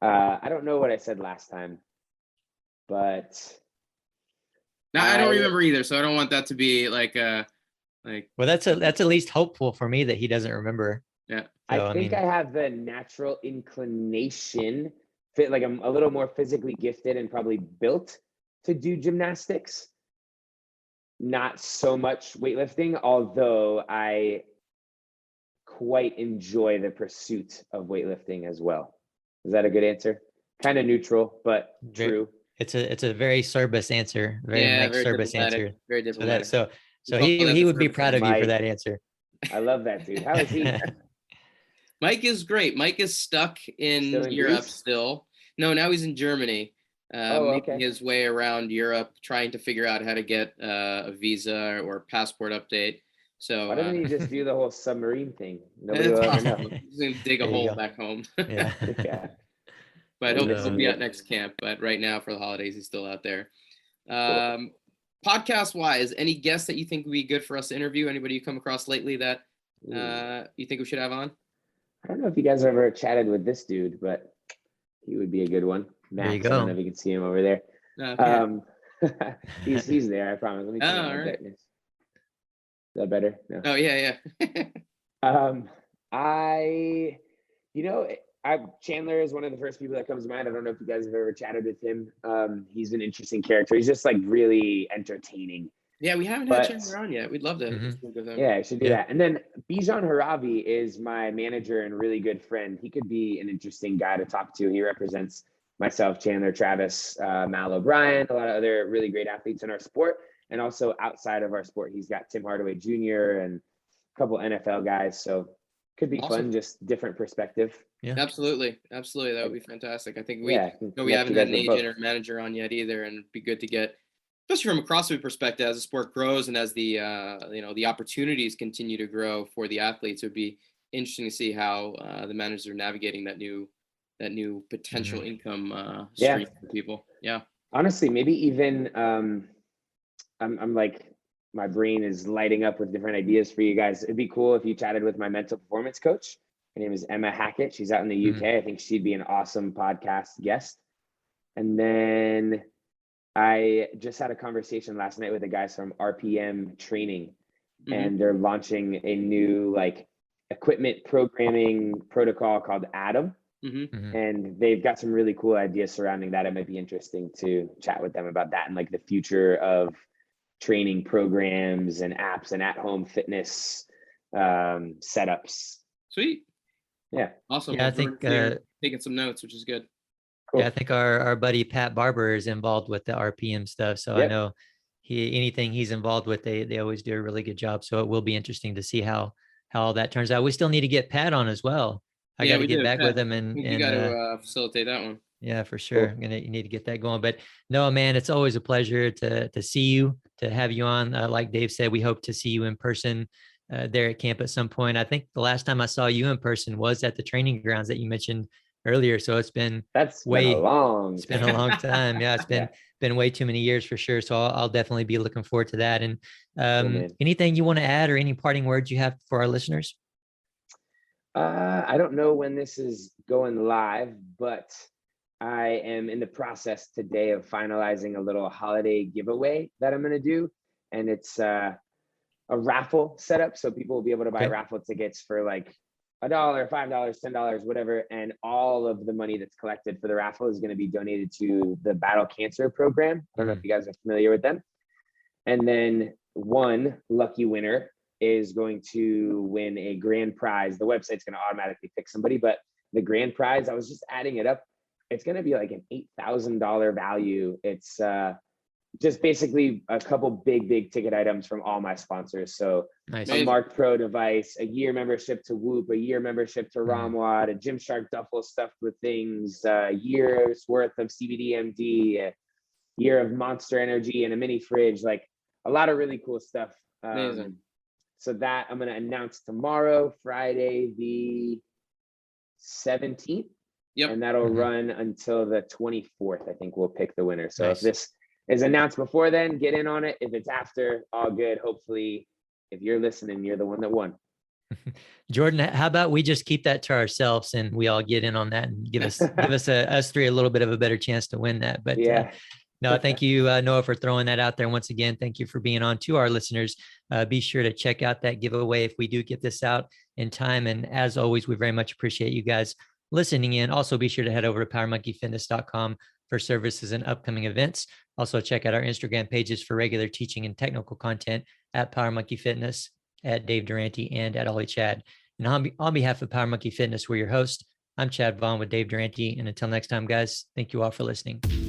I don't know what I said last time, but now I don't remember either, so I don't want that to be like. Well, that's at least hopeful for me that he doesn't remember. Yeah, so, I think I have the natural inclination. Like I'm a little more physically gifted and probably built to do gymnastics. Not so much weightlifting, although I quite enjoy the pursuit of weightlifting as well. Is that a good answer? Kind of neutral, but true. It's a very Service answer. Very Service answer. Very diplomatic. So he would be proud of you for that answer. I love that, dude. How is he? Mike is great. Mike is stuck in Europe still. No, now he's in Germany, making his way around Europe, trying to figure out how to get a visa or passport update. So why doesn't he just do the whole submarine thing? Nobody will ever know. He's gonna dig a hole back home. Yeah. But hopefully he'll be at next camp. But right now for the holidays, he's still out there. Cool. Podcast wise, any guests that you think would be good for us to interview? Anybody you come across lately that you think we should have on? I don't know if you guys ever chatted with this dude, but he would be a good one. Max, there you go. I don't know if you can see him over there. Okay. He's there, I promise. Let me turn on right. brightness. Is that better? No. Oh yeah. Chandler is one of the first people that comes to mind. I don't know if you guys have ever chatted with him. He's an interesting character. He's just like really entertaining. Yeah, we haven't had Chandler on yet. We'd love to speak with him. Yeah, I should do that. And then Bijan Haravi is my manager and really good friend. He could be an interesting guy to talk to. He represents myself, Chandler, Travis, Mal O'Brien, a lot of other really great athletes in our sport. And also outside of our sport, he's got Tim Hardaway Jr. and a couple NFL guys. So could be fun, just different perspective. Yeah, absolutely. That would be fantastic. I think we haven't had an agent or manager on yet either, and it'd be good to get, especially from a CrossFit perspective, as the sport grows and as the the opportunities continue to grow for the athletes. It would be interesting to see how the managers are navigating that new potential income stream for people. Yeah, honestly, maybe even I'm like, my brain is lighting up with different ideas for you guys. It'd be cool if you chatted with my mental performance coach. Her name is Emma Hackett. She's out in the UK. I think she'd be an awesome podcast guest. And then I just had a conversation last night with the guys from RPM Training, and they're launching a new like equipment programming protocol called Atom. And they've got some really cool ideas surrounding that. It might be interesting to chat with them about that and like the future of training programs and apps and at-home fitness setups. Sweet. Yeah. Awesome. Yeah, I Well, think Jordan's taking some notes, which is good. Cool. yeah, I think our buddy Pat Barber is involved with the RPM stuff. So I know anything he's involved with, they always do a really good job. So it will be interesting to see how all that turns out. We still need to get Pat on as well. I got to get back with him and you got to facilitate that one. Yeah, for sure. Cool. You need to get that going. But no, man, it's always a pleasure to see you, to have you on. Like Dave said, we hope to see you in person there at camp at some point. I think the last time I saw you in person was at the training grounds that you mentioned earlier. So it's been been a long time. Yeah, it's been way too many years for sure. So I'll definitely be looking forward to that. And anything you want to add or any parting words you have for our listeners? I don't know when this is going live, but I am in the process today of finalizing a little holiday giveaway that I'm going to do. And it's a raffle setup. So people will be able to buy raffle tickets for like $1, $5, $10, whatever. And all of the money that's collected for the raffle is going to be donated to the Battle Cancer program. I don't know if you guys are familiar with them. And then one lucky winner is going to win a grand prize. The website's going to automatically pick somebody, but the grand prize, I was just adding it up. It's going to be like an $8,000 value. It's just basically a couple big ticket items from all my sponsors. So a Mark Pro device, a year membership to Whoop, a year membership to Romwad, a Gymshark duffel stuffed with things, a year's worth of CBD-MD, a year of Monster Energy, and a mini fridge, like a lot of really cool stuff. Amazing. So that I'm going to announce tomorrow, Friday, the 17th. Yep. And that'll run until the 24th. I think we'll pick the winner. So if this is announced before then, get in on it. If it's after, all good. Hopefully, if you're listening, you're the one that won. Jordan, how about we just keep that to ourselves and we all get in on that and give us us three a little bit of a better chance to win that. But no, thank you, Noah, for throwing that out there. Once again, thank you for being on. To our listeners, be sure to check out that giveaway if we do get this out in time. And as always, we very much appreciate you guys listening in. Also, be sure to head over to powermonkeyfitness.com for services and upcoming events. Also, check out our Instagram pages for regular teaching and technical content at Power Monkey Fitness, at Dave Durante, and at Ollie Chad. And on behalf of Power Monkey Fitness, we're your host. I'm Chad Vaughn with Dave Durante. And until next time, guys, thank you all for listening.